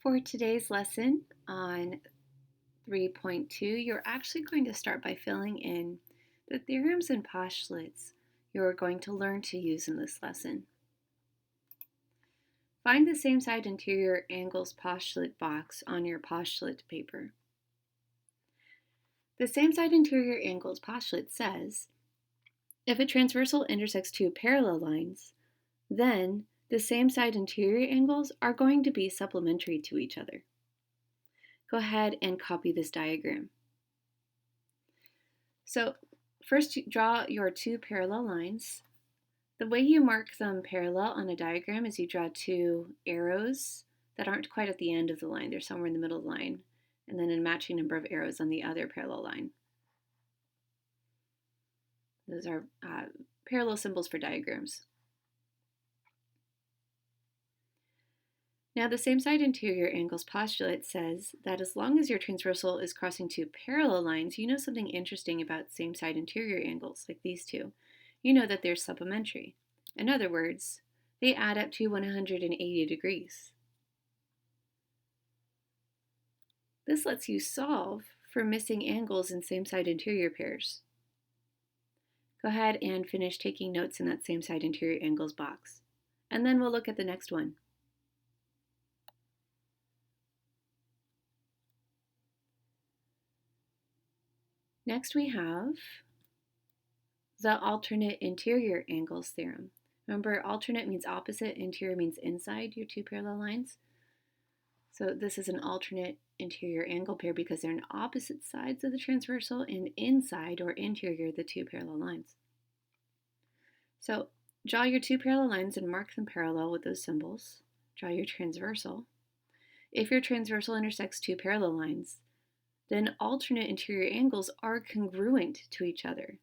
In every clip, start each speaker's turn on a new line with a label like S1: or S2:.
S1: For today's lesson on 3.2, you're actually going to start by filling in the theorems and postulates you're going to learn to use in this lesson. Find the same side interior angles postulate box on your postulate paper. The same side interior angles postulate says, if a transversal intersects two parallel lines, then the same side interior angles are going to be supplementary to each other. Go ahead and copy this diagram. So first, draw your two parallel lines. The way you mark them parallel on a diagram is you draw two arrows that aren't quite at the end of the line. They're somewhere in the middle of the line, and then a matching number of arrows on the other parallel line. Those are parallel symbols for diagrams. Now, the same side interior angles postulate says that as long as your transversal is crossing two parallel lines, you know something interesting about same side interior angles, like these two. You know that they're supplementary. In other words, they add up to 180 degrees. This lets you solve for missing angles in same side interior pairs. Go ahead and finish taking notes in that same side interior angles box. And then we'll look at the next one. Next we have the alternate interior angles theorem. Remember, alternate means opposite, interior means inside your two parallel lines. So this is an alternate interior angle pair because they're on opposite sides of the transversal and inside or interior the two parallel lines. So draw your two parallel lines and mark them parallel with those symbols. Draw your transversal. If your transversal intersects two parallel lines, then alternate interior angles are congruent to each other.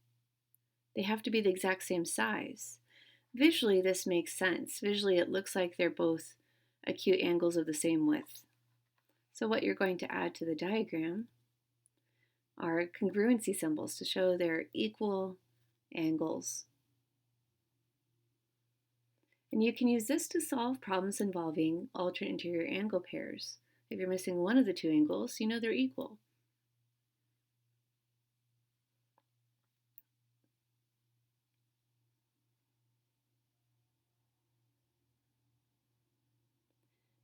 S1: They have to be the exact same size. Visually, this makes sense. Visually, it looks like they're both acute angles of the same width. So what you're going to add to the diagram are congruency symbols to show they're equal angles. And you can use this to solve problems involving alternate interior angle pairs. If you're missing one of the two angles, you know they're equal.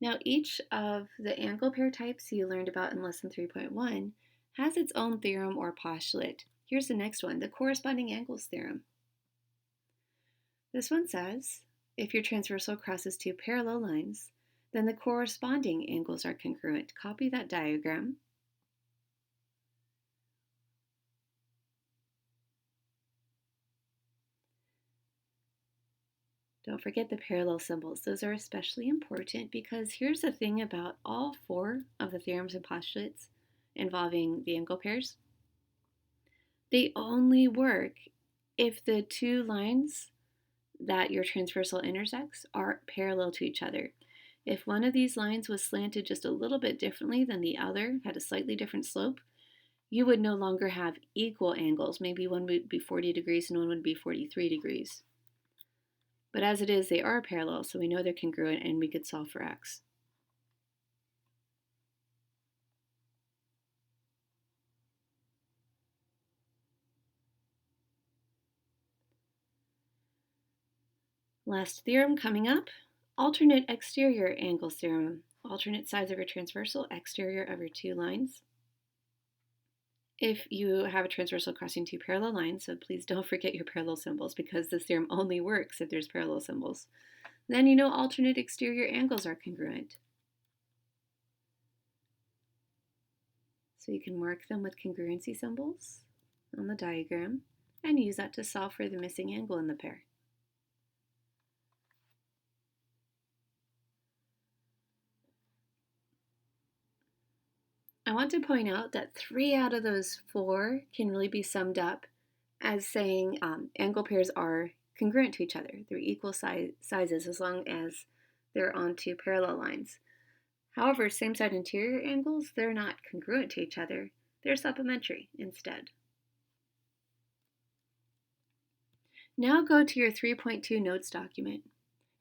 S1: Now, each of the angle pair types you learned about in lesson 3.1 has its own theorem or postulate. Here's the next one, the corresponding angles theorem. This one says, if your transversal crosses two parallel lines, then the corresponding angles are congruent. Copy that diagram. Don't forget the parallel symbols. Those are especially important because here's the thing about all four of the theorems and postulates involving the angle pairs. They only work if the two lines that your transversal intersects are parallel to each other. If one of these lines was slanted just a little bit differently than the other, had a slightly different slope, you would no longer have equal angles. Maybe one would be 40 degrees and one would be 43 degrees. But as it is, they are parallel, so we know they're congruent and we could solve for x. Last theorem coming up, alternate exterior angles theorem. Alternate sides of your transversal, exterior of your two lines. If you have a transversal crossing two parallel lines, so please don't forget your parallel symbols because this theorem only works if there's parallel symbols, then you know alternate exterior angles are congruent. So you can mark them with congruency symbols on the diagram and use that to solve for the missing angle in the pair. I want to point out that 3 out of those 4 can really be summed up as saying angle pairs are congruent to each other. They're equal sizes as long as they're on two parallel lines. However, same side interior angles, they're not congruent to each other. They're supplementary instead. Now go to your 3.2 notes document.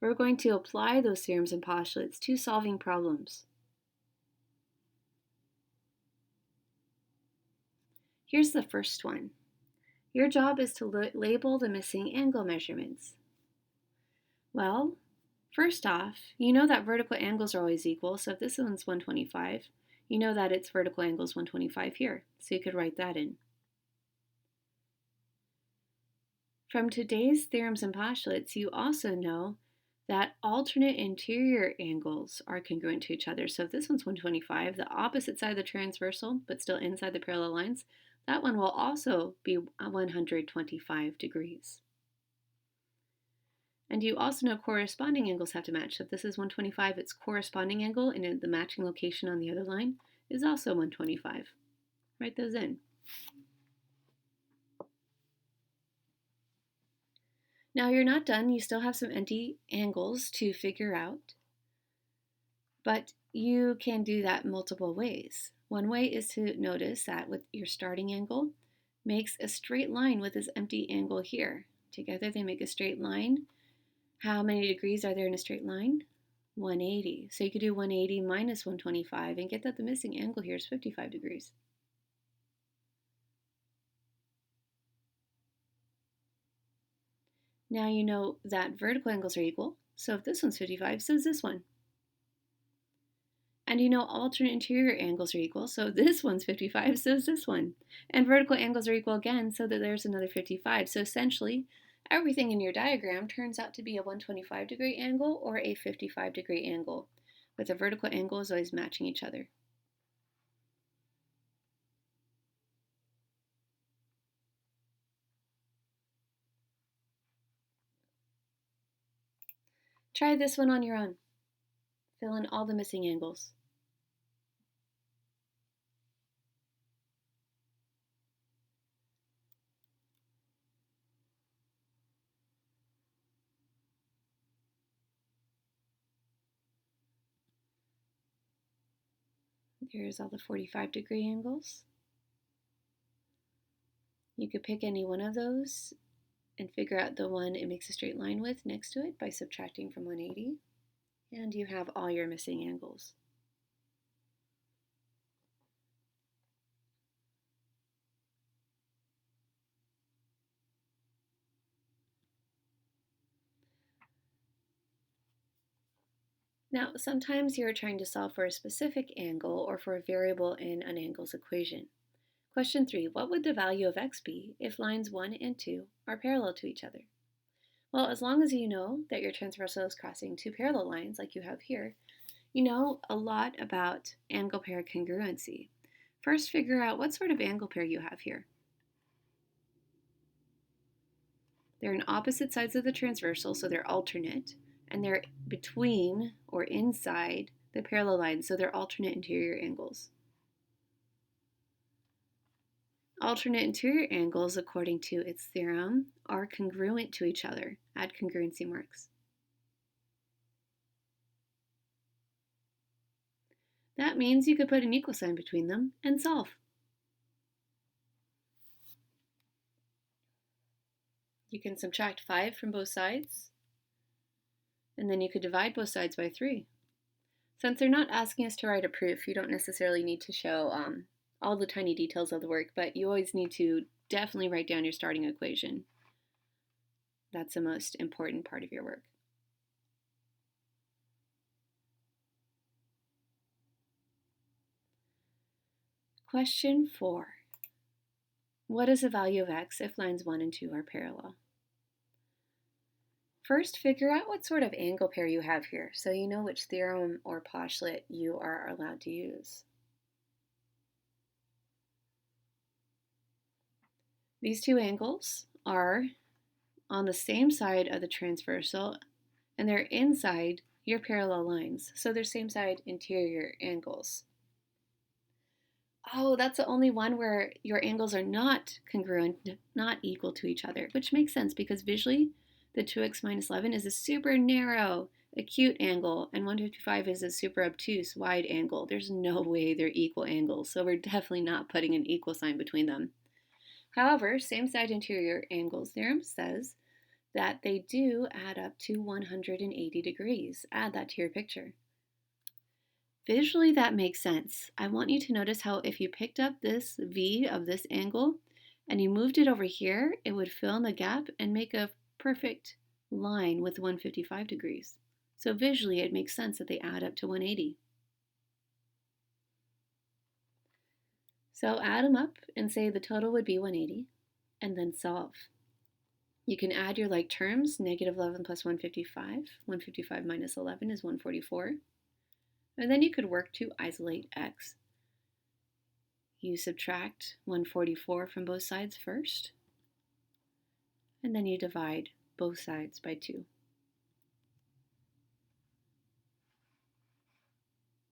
S1: We're going to apply those theorems and postulates to solving problems. Here's the first one. Your job is to label the missing angle measurements. Well, first off, you know that vertical angles are always equal, so if this one's 125, you know that its vertical angle is 125 here, so you could write that in. From today's theorems and postulates, you also know that alternate interior angles are congruent to each other. So if this one's 125, the opposite side of the transversal, but still inside the parallel lines, that one will also be 125 degrees. And you also know corresponding angles have to match. So if this is 125, its corresponding angle and the matching location on the other line is also 125. Write those in. Now you're not done. You still have some empty angles to figure out, but you can do that multiple ways. One way is to notice that with your starting angle makes a straight line with this empty angle here. Together they make a straight line. How many degrees are there in a straight line? 180. So you could do 180 minus 125 and get that the missing angle here is 55 degrees. Now you know that vertical angles are equal. So if this one's 55, so is this one. And you know alternate interior angles are equal, so this one's 55, so is this one. And vertical angles are equal again, so that there's another 55. So essentially, everything in your diagram turns out to be a 125-degree angle or a 55-degree angle, with the vertical angles always matching each other. Try this one on your own. Fill in all the missing angles. Here's all the 45-degree angles. You could pick any one of those and figure out the one it makes a straight line with next to it by subtracting from 180. And you have all your missing angles. Now, sometimes you're trying to solve for a specific angle or for a variable in an angles equation. Question 3, what would the value of x be if lines 1 and 2 are parallel to each other? Well, as long as you know that your transversal is crossing two parallel lines like you have here, you know a lot about angle pair congruency. First, figure out what sort of angle pair you have here. They're on opposite sides of the transversal, so they're alternate, and they're between or inside the parallel lines, so they're alternate interior angles. Alternate interior angles, according to its theorem, are congruent to each other. Add congruency marks. That means you could put an equal sign between them and solve. You can subtract 5 from both sides, and then you could divide both sides by 3. Since they're not asking us to write a proof, you don't necessarily need to show all the tiny details of the work, but you always need to definitely write down your starting equation. That's the most important part of your work. Question 4. What is the value of x if lines 1 and 2 are parallel? First, figure out what sort of angle pair you have here, so you know which theorem or postulate you are allowed to use. These two angles are on the same side of the transversal, and they're inside your parallel lines, so they're same side interior angles. Oh, that's the only one where your angles are not congruent, not equal to each other, which makes sense because visually the 2x minus 11 is a super narrow, acute angle, and 155 is a super obtuse, wide angle. There's no way they're equal angles, so we're definitely not putting an equal sign between them. However, same side interior angles theorem says that they do add up to 180 degrees. Add that to your picture. Visually, that makes sense. I want you to notice how if you picked up this V of this angle and you moved it over here, it would fill in the gap and make a perfect line with 155 degrees. So visually, it makes sense that they add up to 180. So add them up and say the total would be 180, and then solve. You can add your like terms, negative 11 plus 155. 155 minus 11 is 144. And then you could work to isolate x. You subtract 144 from both sides first, and then you divide both sides by 2.